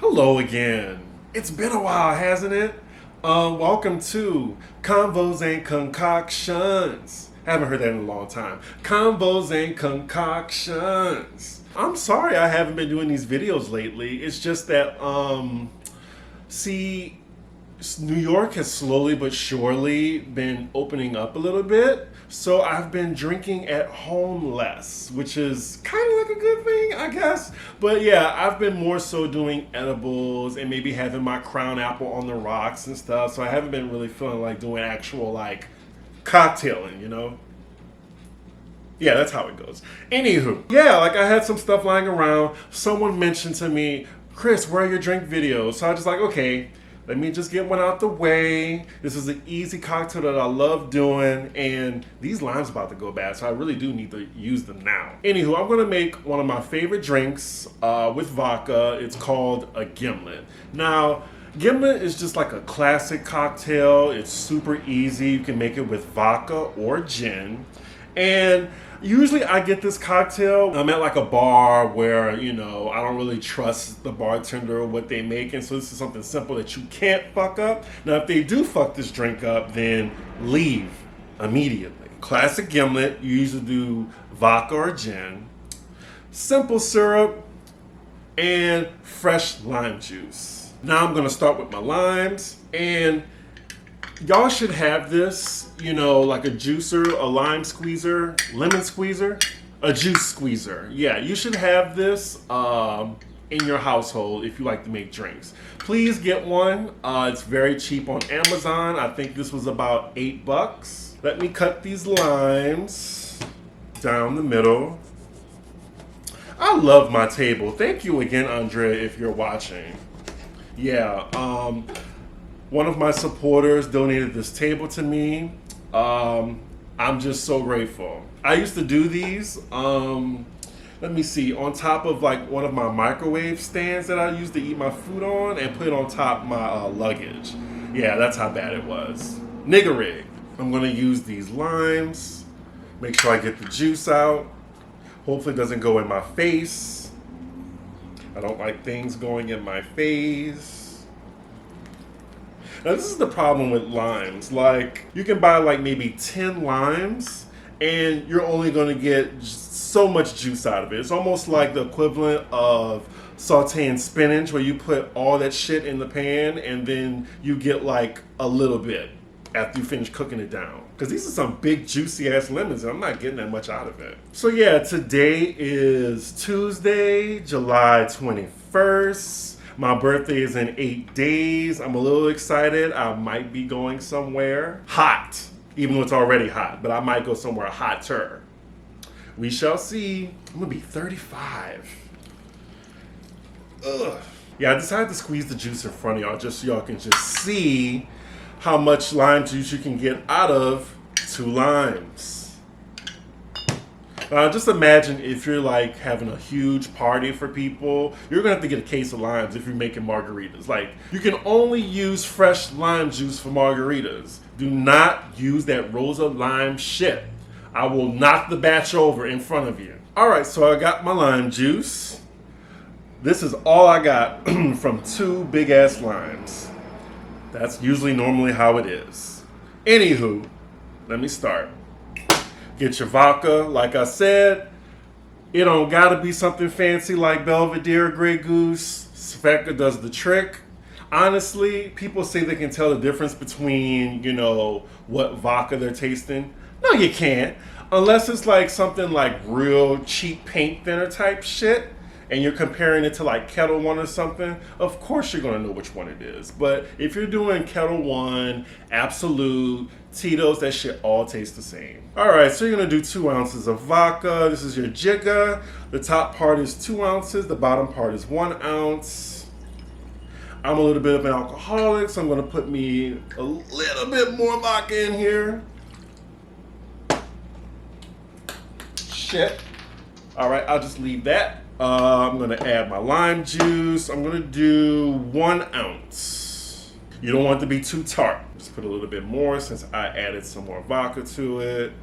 Hello again. It's been a while, hasn't it? Welcome to Convos and Concoctions. Haven't heard that in a long time. Convos and Concoctions. I'm sorry I haven't been doing these videos lately. It's just that, see, New York has slowly but surely been opening up a little bit. So I've been drinking at home less, which is kind of like a good thing, I guess. But yeah, I've been more so doing edibles and maybe having my crown apple on the rocks and stuff. So I haven't been really feeling like doing actual like cocktailing, you know? Yeah, that's how it goes. Anywho, yeah, like I had some stuff lying around. Someone mentioned to me, Chris, where are your drink videos? So I was just like, okay, let me just get one out the way. This is an easy cocktail that I love doing, and these limes about to go bad, so I really do need to use them now. Anywho, I'm gonna make one of my favorite drinks with vodka. It's called a Gimlet. Now, Gimlet is just like a classic cocktail. It's super easy. You can make it with vodka or gin. And usually I get this cocktail, I'm at like a bar where, you know, I don't really trust the bartender or what they make. And so this is something simple that you can't fuck up. Now, if they do fuck this drink up, then leave immediately. Classic Gimlet, you usually do vodka or gin, simple syrup, and fresh lime juice. Now I'm gonna start with my limes, and y'all should have this, you know, like a juicer, a lime squeezer, lemon squeezer, a juice squeezer. Yeah, you should have this in your household if you like to make drinks. Please get one. It's very cheap on Amazon. I think this was about $8. Let me cut these limes down the middle. I love my table. Thank you again, Andrea, if you're watching. Yeah, one of my supporters donated this table to me. I'm just so grateful. I used to do these, let me see, on top of like one of my microwave stands that I used to eat my food on and put it on top of my luggage. Yeah, that's how bad it was. Nigga rig. I'm gonna use these limes, make sure I get the juice out. Hopefully it doesn't go in my face. I don't like things going in my face. Now this is the problem with limes. Like, you can buy like maybe 10 limes and you're only gonna get so much juice out of it. It's almost like the equivalent of sauteing spinach, where you put all that shit in the pan and then you get like a little bit after you finish cooking it down. Because these are some big juicy ass lemons and I'm not getting that much out of it. So yeah, today is Tuesday, July 21st. My birthday is in 8 days. I'm a little excited. I might be going somewhere hot, even though it's already hot, but I might go somewhere hotter. We shall see. I'm gonna be 35. Ugh. Yeah, I decided to squeeze the juice in front of y'all just so y'all can just see how much lime juice you can get out of 2 limes. Just imagine if you're like having a huge party for people, you're gonna have to get a case of limes if you're making margaritas. Like, you can only use fresh lime juice for margaritas. Do not use that Rosa lime shit. I will knock the batch over in front of you. All right, so I got my lime juice. This is all I got from 2 big ass limes. That's usually normally how it is. Anywho, let me start. Get your vodka. Like I said, it don't gotta be something fancy like Belvedere, Grey Goose. Svedka does the trick. Honestly, people say they can tell the difference between, you know, what vodka they're tasting. No, you can't. Unless it's like something like real cheap paint thinner type shit, and you're comparing it to like Kettle One or something, of course you're gonna know which one it is. But if you're doing Kettle One, Absolute, Tito's, that shit all tastes the same. All right, so you're gonna do 2 ounces of vodka. This is your jigger. The top part is 2 ounces, the bottom part is 1 ounce. I'm a little bit of an alcoholic, so I'm gonna put me a little bit more vodka in here. Shit. All right, I'll just leave that. I'm gonna add my lime juice. I'm gonna do 1 ounce. You don't want it to be too tart. Just put a little bit more since I added some more vodka to it.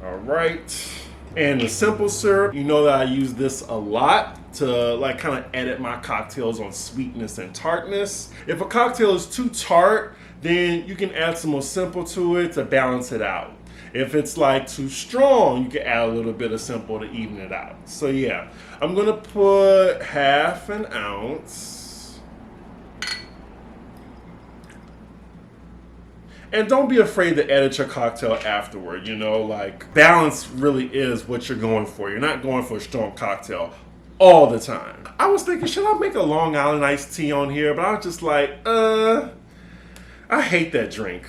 All right. And the simple syrup, you know that I use this a lot to like kind of edit my cocktails on sweetness and tartness. If a cocktail is too tart, then you can add some more simple to it to balance it out. If it's like too strong, you can add a little bit of simple to even it out. So yeah, I'm gonna put half an ounce. And don't be afraid to edit your cocktail afterward, you know, like balance really is what you're going for. You're not going for a strong cocktail all the time. I was thinking, should I make a Long Island iced tea on here? But I was just like, I hate that drink.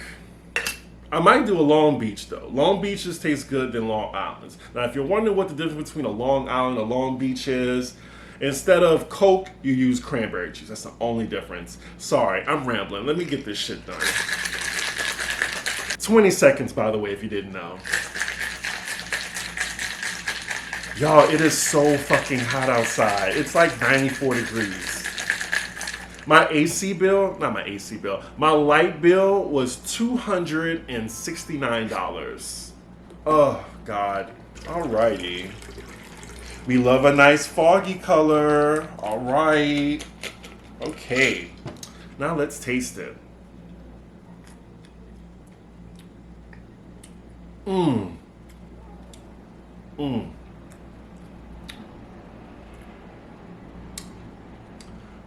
I might do a Long Beach though. Long Beach just tastes good than Long Island's. Now, if you're wondering what the difference between a Long Island and a Long Beach is, instead of Coke, you use cranberry juice. That's the only difference. Sorry, I'm rambling. Let me get this shit done. 20 seconds, by the way, if you didn't know. Y'all, it is so fucking hot outside. It's like 94 degrees. My light bill was $269. Oh, God. Alrighty. We love a nice foggy color. All right. Okay. Now let's taste it.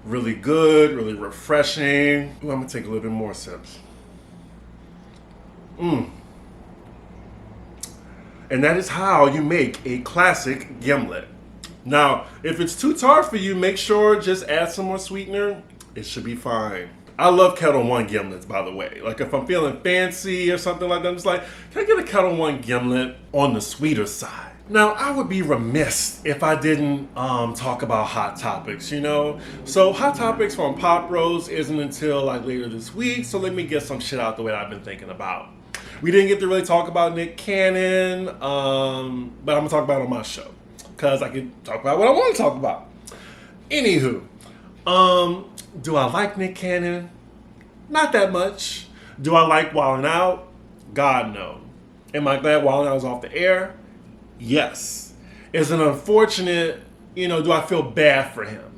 Really good, really refreshing. Ooh, I'm gonna take a little bit more sips. And that is how you make a classic Gimlet. Now, if it's too tart for you, make sure just add some more sweetener. It should be fine. I love Kettle One Gimlets, by the way. Like if I'm feeling fancy or something like that, I'm just like, can I get a Kettle One Gimlet on the sweeter side? Now, I would be remiss if I didn't talk about Hot Topics, you know? So Hot Topics from Pop Rose isn't until like later this week, so let me get some shit out the way that I've been thinking about. We didn't get to really talk about Nick Cannon, but I'm gonna talk about it on my show, because I can talk about what I want to talk about. Anywho, do I like Nick Cannon? Not that much. Do I like Wildin' Out? God, no. Am I glad Wildin' Out was off the air? Yes. Is it unfortunate, do I feel bad for him?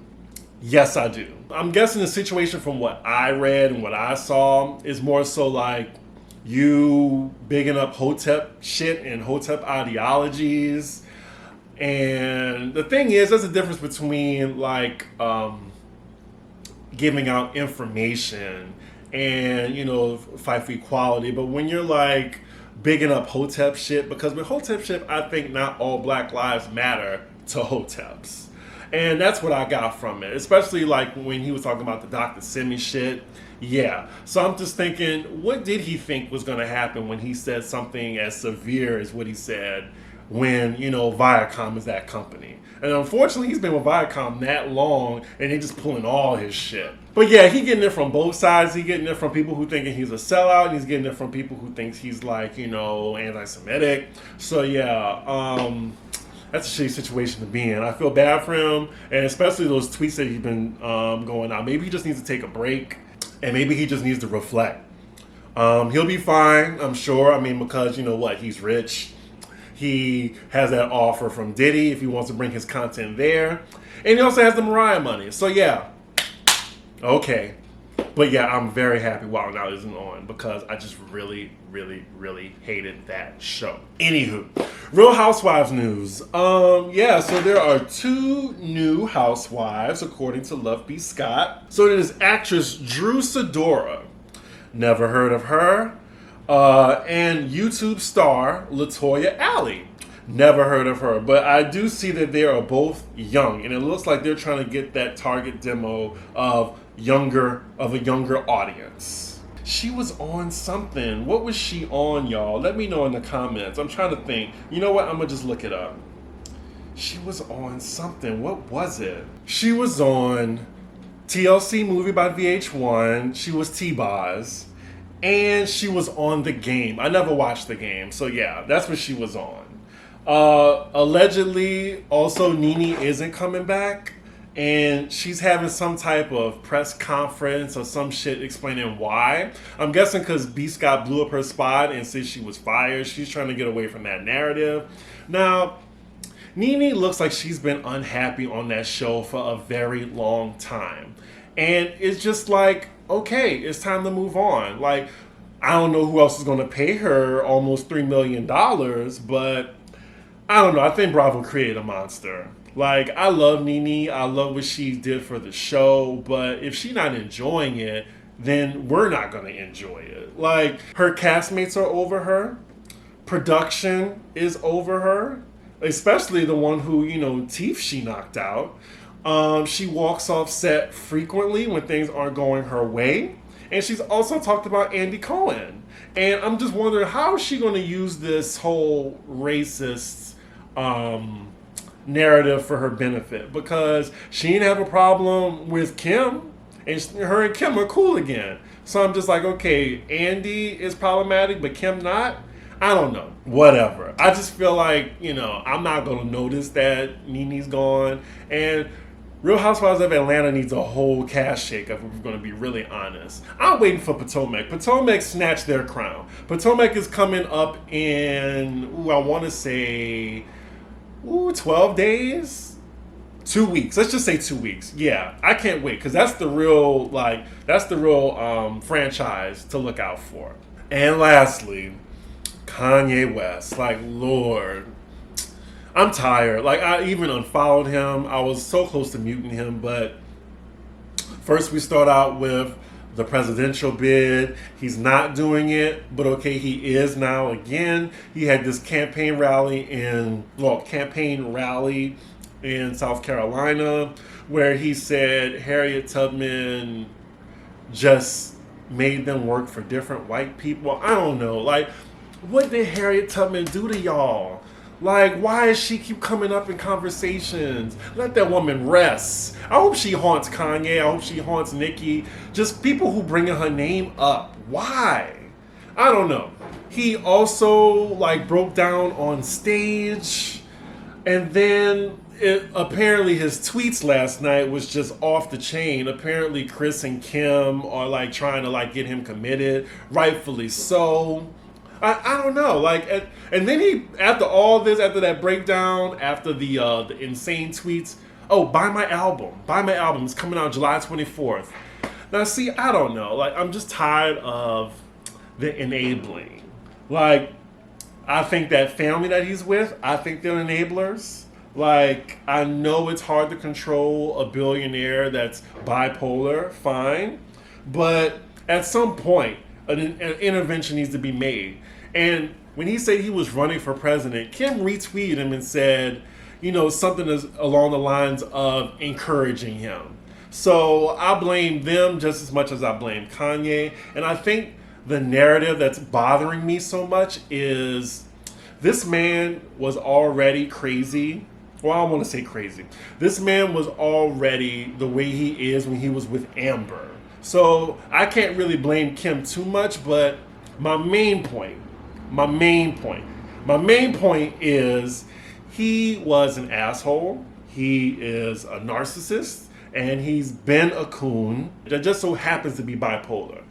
Yes, I do. I'm guessing the situation from what I read and what I saw is more so like you bigging up Hotep shit and Hotep ideologies. And the thing is, there's a difference between like giving out information and, fight for equality. But when you're like bigging up Hotep shit, because with Hotep shit, I think not all Black lives matter to Hoteps. And that's what I got from it, especially like when he was talking about the Dr. Simi shit. Yeah. So I'm just thinking, what did he think was going to happen when he said something as severe as what he said when, Viacom is that company? And unfortunately, he's been with Viacom that long, and they're just pulling all his shit. But yeah, he getting it from both sides. He getting it from people who thinking he's a sellout, and he's getting it from people who thinks he's like, anti-Semitic. So yeah, that's a shitty situation to be in. I feel bad for him, and especially those tweets that he's been going out. Maybe he just needs to take a break, and maybe he just needs to reflect. He'll be fine, I'm sure. I mean, because he's rich. He has that offer from Diddy if he wants to bring his content there. And he also has the Mariah money. So yeah, okay. But yeah, I'm very happy Wild 'N Out isn't on, because I just really, really, really hated that show. Anywho, Real Housewives news. So there are 2 new housewives according to Love B. Scott. So there's actress Drew Sidora. Never heard of her. And YouTube star LaToya Alley. Never heard of her, but I do see that they are both young, and it looks like they're trying to get that target demo of a younger audience. She was on something. What was she on, y'all? Let me know in the comments. I'm trying to think. You know what? I'm gonna just look it up. She was on something. What was it? She was on TLC Movie by VH1. She was T-Boz. And she was on The Game. I never watched The Game. So yeah, that's what she was on. Allegedly, also Nene isn't coming back. And she's having some type of press conference or some shit explaining why. I'm guessing because B. Scott blew up her spot and said she was fired. She's trying to get away from that narrative. Now, Nene looks like she's been unhappy on that show for a very long time. And it's just like, okay, it's time to move on. Like, I don't know who else is going to pay her almost $3 million, but I don't know. I think Bravo created a monster. Like, I love Nene. I love what she did for the show, but if she's not enjoying it, then we're not going to enjoy it. Like, her castmates are over her. Production is over her. Especially the one who, teeth she knocked out. She walks off set frequently when things aren't going her way. And she's also talked about Andy Cohen. And I'm just wondering, how is she going to use this whole racist narrative for her benefit? Because she didn't have a problem with Kim. And her and Kim are cool again. So I'm just like, okay, Andy is problematic, but Kim not? I don't know. Whatever. I just feel like, I'm not going to notice that Nene's gone. And Real Housewives of Atlanta needs a whole cast shakeup if we're going to be really honest. I'm waiting for Potomac. Potomac snatched their crown. Potomac is coming up in, I want to say, 12 days? 2 weeks. Let's just say 2 weeks. Yeah, I can't wait because that's the real, franchise to look out for. And lastly, Kanye West. Like, Lord, I'm tired. Like, I even unfollowed him. I was so close to muting him, but first we start out with the presidential bid. He's not doing it, but okay, he is now again. He had this campaign rally in South Carolina where he said Harriet Tubman just made them work for different white people. I don't know. Like, what did Harriet Tubman do to y'all? Like, why does she keep coming up in conversations? Let that woman rest. I hope she haunts Kanye. I hope she haunts Nicki. Just people who bringing her name up. Why? I don't know. He also, broke down on stage. And then, apparently his tweets last night was just off the chain. Apparently Chris and Kim are, trying to, get him committed. Rightfully so. I don't know, and then he, after all this, after that breakdown, after the insane tweets, buy my album, it's coming out July 24th. Now, see, I don't know, I'm just tired of the enabling. I think that family that he's with, I think they're enablers. I know it's hard to control a billionaire that's bipolar, fine, but at some point, an intervention needs to be made. And when he said he was running for president, Kim retweeted him and said, something along the lines of encouraging him. So I blame them just as much as I blame Kanye. And I think the narrative that's bothering me so much is this man was already crazy. Well, I don't want to say crazy. This man was already the way he is when he was with Amber. So I can't really blame Kim too much, but my main point is he was an asshole. He is a narcissist, and he's been a coon that just so happens to be bipolar.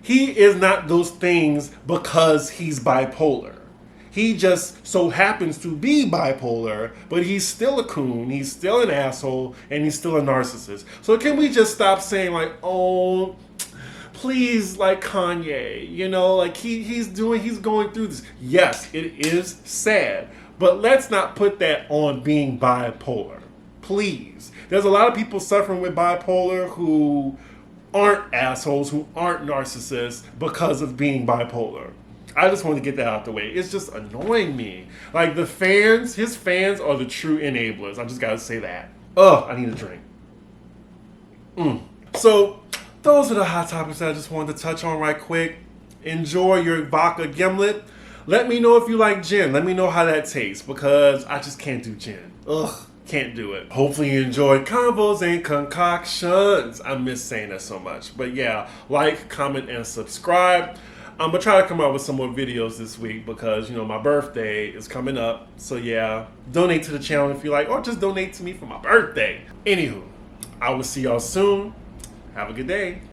He is not those things because he's bipolar. He just so happens to be bipolar, but he's still a coon, he's still an asshole, and he's still a narcissist. So can we just stop saying please, Kanye, he's going through this. Yes, it is sad, but let's not put that on being bipolar. Please. There's a lot of people suffering with bipolar who aren't assholes, who aren't narcissists because of being bipolar. I just want to get that out the way. It's just annoying me. His fans are the true enablers. I just gotta say that. I need a drink. So, those are the hot topics that I just wanted to touch on right quick. Enjoy your vodka Gimlet. Let me know if you like gin. Let me know how that tastes, because I just can't do gin. Can't do it. Hopefully you enjoyed Conveauxs and Concoctions. I miss saying that so much. But yeah, comment, and subscribe. I'm going to try to come out with some more videos this week because, my birthday is coming up. So yeah, donate to the channel if you like, or just donate to me for my birthday. Anywho, I will see y'all soon. Have a good day.